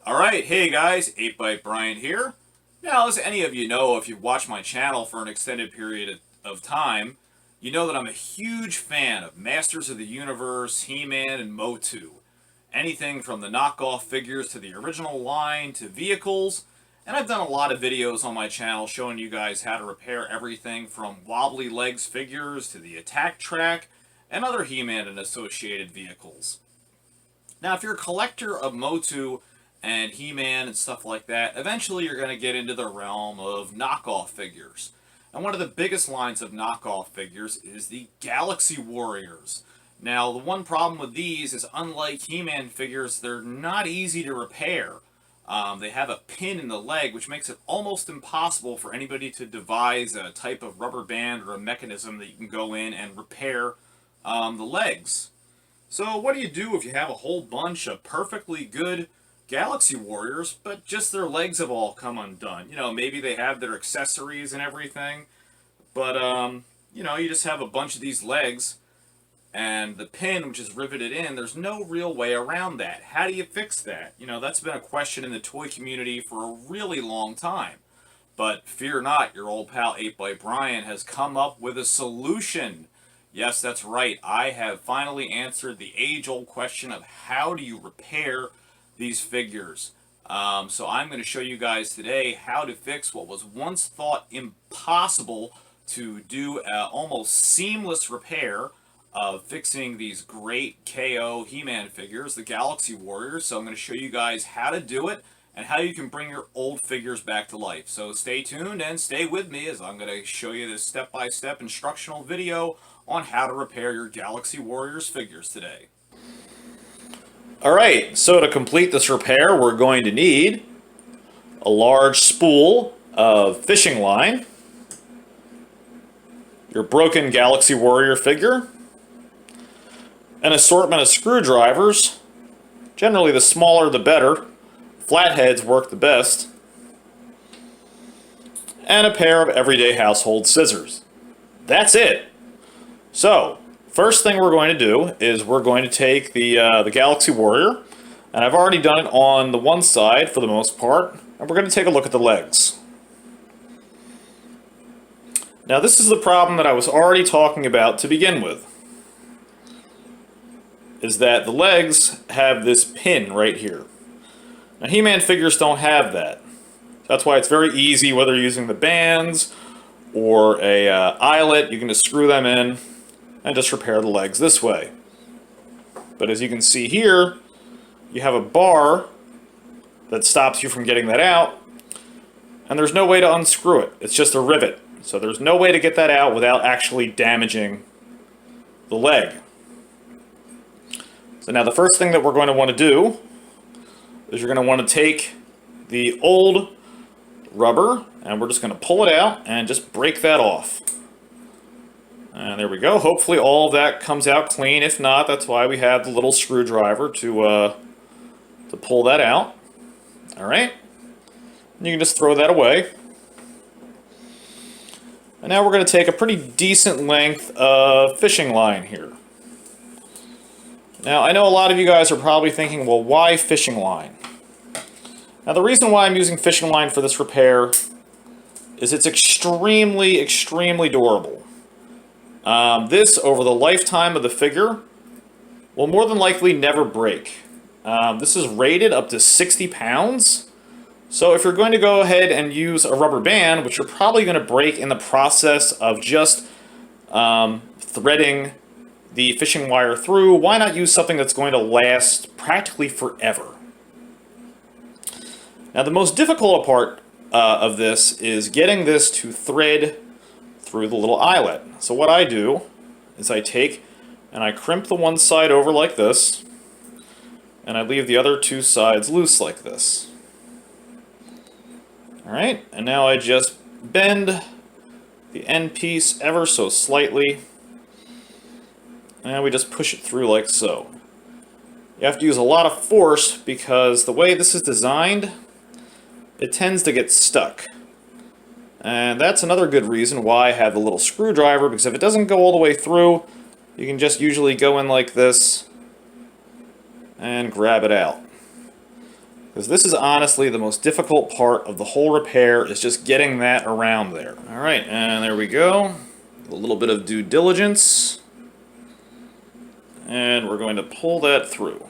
Alright, hey guys, 8 Brian here. Now, as any of you know, if you've watched my channel for an extended period of time, you know that I'm a huge fan of Masters of the Universe, He-Man, and Motu. Anything from the knockoff figures to the original line to vehicles, and I've done a lot of videos on my channel showing you guys how to repair everything from wobbly legs figures to the attack track and other He-Man and associated vehicles. Now, if you're a collector of Motu and He-Man and stuff like that, eventually you're going to get into the realm of knockoff figures. And one of the biggest lines of knockoff figures is the Galaxy Warriors. Now, the one problem with these is, unlike He-Man figures, they're not easy to repair. They have a pin in the leg, which makes it almost impossible for anybody to devise a type of rubber band or a mechanism that you can go in and repair the legs. So what do you do if you have a whole bunch of perfectly good Galaxy Warriors, but just their legs have all come undone? You know, maybe they have their accessories and everything, but, you know, you just have a bunch of these legs, and the pin, which is riveted in, there's no real way around that. How do you fix that? You know, that's been a question in the toy community for a really long time. But fear not, your old pal 8 Brian has come up with a solution. Yes, that's right. I have finally answered the age-old question of how do you repair these figures. So I'm going to show you guys today how to fix what was once thought impossible to do almost seamless repair of fixing these great KO He-Man figures, the Galaxy Warriors. So I'm going to show you guys how to do it and how you can bring your old figures back to life. So stay tuned and stay with me as I'm going to show you this step-by-step instructional video on how to repair your Galaxy Warriors figures today. Alright, so to complete this repair, we're going to need a large spool of fishing line, your broken Galaxy Warrior figure, an assortment of screwdrivers. Generally, the smaller the better. Flatheads work the best. And a pair of everyday household scissors. That's it. So, first thing we're going to do is we're going to take the Galaxy Warrior, and I've already done it on the one side for the most part, and we're going to take a look at the legs. Now, this is the problem that I was already talking about to begin with, is that the legs have this pin right here. Now, He-Man figures don't have that. That's why it's very easy, whether you're using the bands or a eyelet, you can just screw them in and just repair the legs this way. But as you can see here, you have a bar that stops you from getting that out, and there's no way to unscrew it. It's just a rivet. So there's no way to get that out without actually damaging the leg. So now the first thing that we're going to want to do is you're going to want to take the old rubber, and we're just going to pull it out and just break that off. And there we go. Hopefully all of that comes out clean. If not, that's why we have the little screwdriver to pull that out. All right. And you can just throw that away. And now we're going to take a pretty decent length of fishing line here. Now, I know a lot of you guys are probably thinking, well, why fishing line? Now, the reason why I'm using fishing line for this repair is it's extremely, extremely durable. This, over the lifetime of the figure, will more than likely never break. This is rated up to 60 pounds. So if you're going to go ahead and use a rubber band, which you're probably going to break in the process of just threading the fishing wire through, why not use something that's going to last practically forever? Now, the most difficult part of this is getting this to thread through the little eyelet. So what I do is I take and I crimp the one side over like this, and I leave the other two sides loose like this. Alright, and now I just bend the end piece ever so slightly, and we just push it through like so. You have to use a lot of force because the way this is designed, it tends to get stuck. And that's another good reason why I have the little screwdriver, because if it doesn't go all the way through, you can just usually go in like this and grab it out. Because this is honestly the most difficult part of the whole repair, is just getting that around there. Alright, and there we go. A little bit of due diligence. And we're going to pull that through.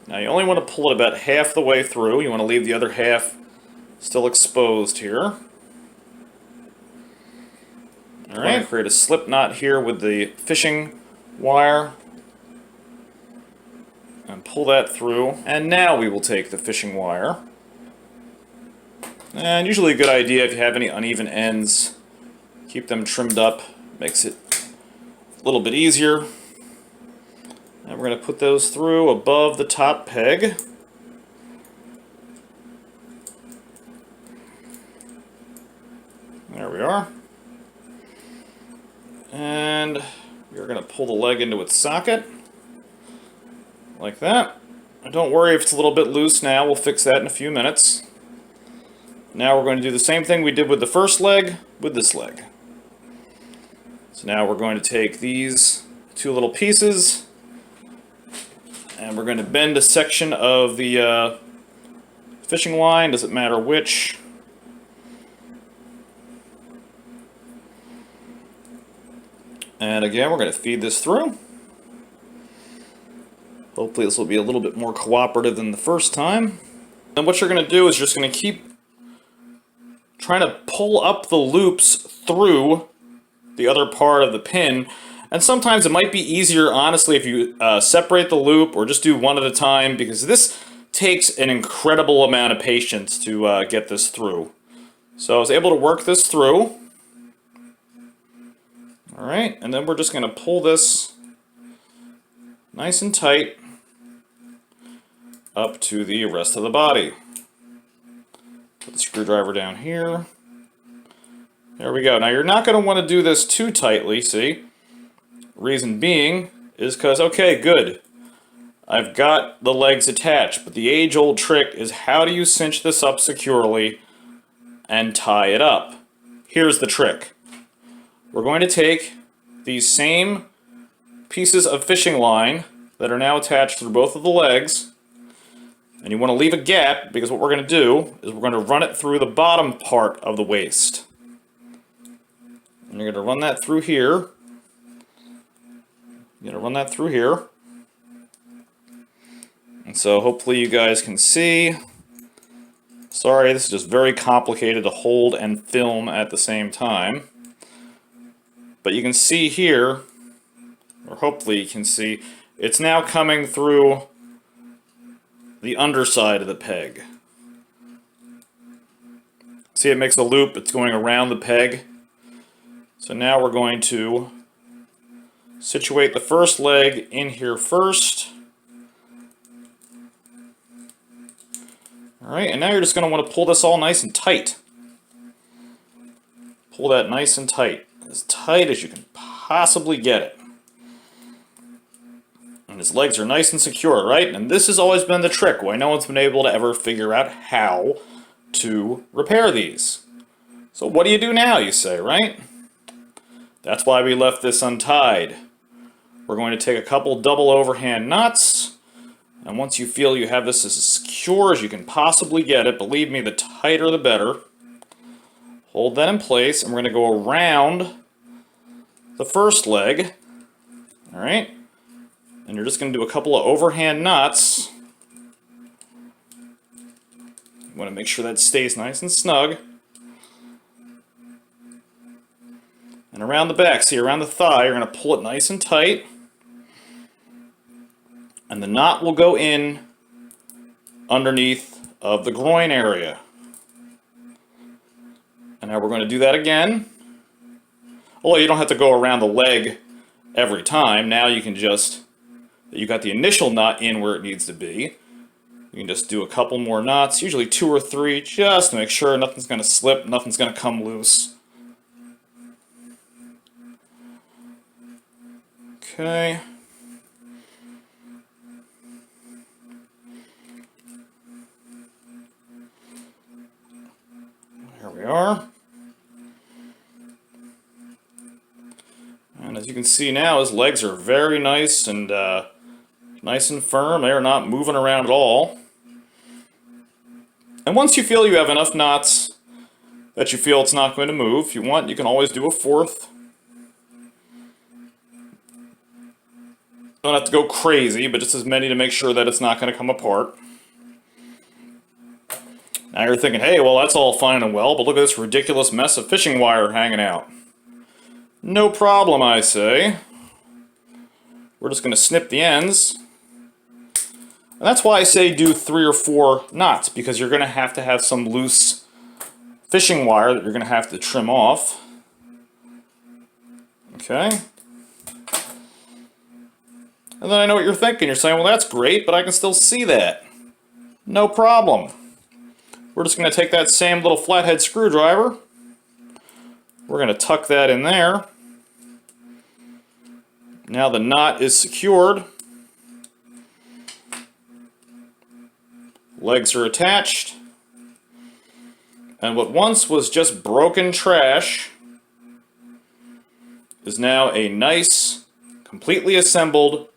Now you only want to pull it about half the way through. You want to leave the other half still exposed here. Alright, create a slip knot here with the fishing wire. And pull that through. And now we will take the fishing wire. And usually a good idea if you have any uneven ends, keep them trimmed up. Makes it a little bit easier. And we're going to put those through above the top peg. There we are. And we're going to pull the leg into its socket. Like that. And don't worry if it's a little bit loose now, we'll fix that in a few minutes. Now we're going to do the same thing we did with the first leg with this leg. So now we're going to take these two little pieces and we're going to bend a section of the fishing line, doesn't matter which. And again, we're going to feed this through. Hopefully this will be a little bit more cooperative than the first time. And what you're going to do is just going to keep trying to pull up the loops through the other part of the pin. And sometimes it might be easier, honestly, if you separate the loop or just do one at a time, because this takes an incredible amount of patience to get this through. So I was able to work this through. Alright, and then we're just going to pull this nice and tight up to the rest of the body. Put the screwdriver down here. There we go. Now you're not going to want to do this too tightly, see? Reason being is because, okay, good. I've got the legs attached, but the age-old trick is how do you cinch this up securely and tie it up? Here's the trick. We're going to take these same pieces of fishing line that are now attached through both of the legs, and you want to leave a gap because what we're going to do is we're going to run it through the bottom part of the waist. And you're going to run that through here. You're going to run that through here. And so hopefully you guys can see. Sorry, this is just very complicated to hold and film at the same time. But you can see here, or hopefully you can see, it's now coming through the underside of the peg. See, it makes a loop, it's going around the peg. So now we're going to situate the first leg in here first. Alright, and now you're just going to want to pull this all nice and tight. Pull that nice and tight as you can possibly get it. And his legs are nice and secure, right? And this has always been the trick, why no one's been able to ever figure out how to repair these. So what do you do now, you say, right? That's why we left this untied. We're going to take a couple double overhand knots, and once you feel you have this as secure as you can possibly get it, believe me, the tighter the better. Hold that in place, and we're going to go around the first leg. Alright? And you're just going to do a couple of overhand knots. You want to make sure that stays nice and snug. And around the back, see, around the thigh, you're going to pull it nice and tight. And the knot will go in underneath of the groin area. And now we're going to do that again. Although you don't have to go around the leg every time. Now you can just, you got the initial knot in where it needs to be. You can just do a couple more knots, usually 2 or 3, just to make sure nothing's going to slip, nothing's going to come loose. Okay. There we are. And as you can see now, his legs are very nice and firm. They're not moving around at all. And once you feel you have enough knots that you feel it's not going to move, if you want, you can always do a fourth. Don't have to go crazy, but just as many to make sure that it's not going to come apart. Now you're thinking, hey, well, that's all fine and well, but look at this ridiculous mess of fishing wire hanging out. No problem, I say. We're just going to snip the ends. And that's why I say do 3 or 4 knots, because you're going to have some loose fishing wire that you're going to have to trim off. Okay. And then I know what you're thinking. You're saying, well, that's great, but I can still see that. No problem. We're just going to take that same little flathead screwdriver. We're going to tuck that in there. Now the knot is secured. Legs are attached. And what once was just broken trash is now a nice, completely assembled,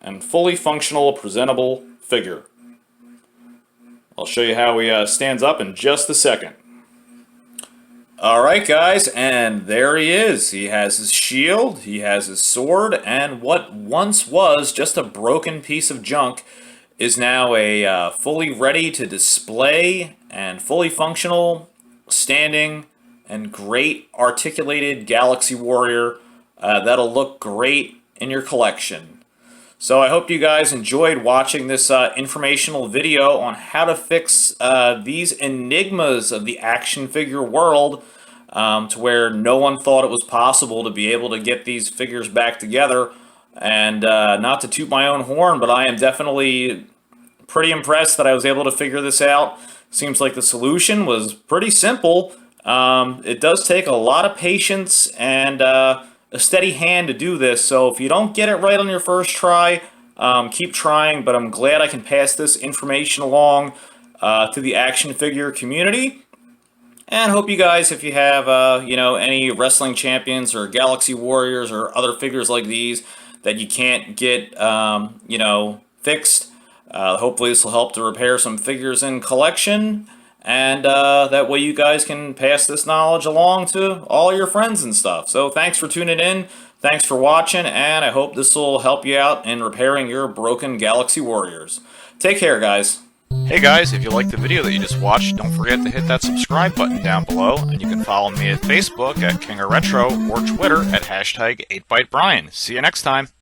and fully functional, presentable figure. I'll show you how he stands up in just a second. Alright guys, and there he is. He has his shield, he has his sword, and what once was just a broken piece of junk is now a fully ready to display and fully functional, standing, and great articulated Galaxy Warrior that'll look great in your collection. So I hope you guys enjoyed watching this informational video on how to fix these enigmas of the action figure world to where no one thought it was possible to be able to get these figures back together. And not to toot my own horn, but I am definitely pretty impressed that I was able to figure this out. Seems like the solution was pretty simple. It does take a lot of patience and a steady hand to do this, so if you don't get it right on your first try, keep trying, but I'm glad I can pass this information along to the action figure community. And hope you guys, if you have, you know, any wrestling champions or Galaxy Warriors or other figures like these that you can't get, you know, fixed, hopefully this will help to repair some figures in collection. And that way you guys can pass this knowledge along to all your friends and stuff. So thanks for tuning in, thanks for watching, and I hope this will help you out in repairing your broken Galaxy Warriors. Take care, guys. Hey guys, if you liked the video that you just watched, don't forget to hit that subscribe button down below, and you can follow me at Facebook at King of Retro or Twitter at #8ByteBrian. See you next time.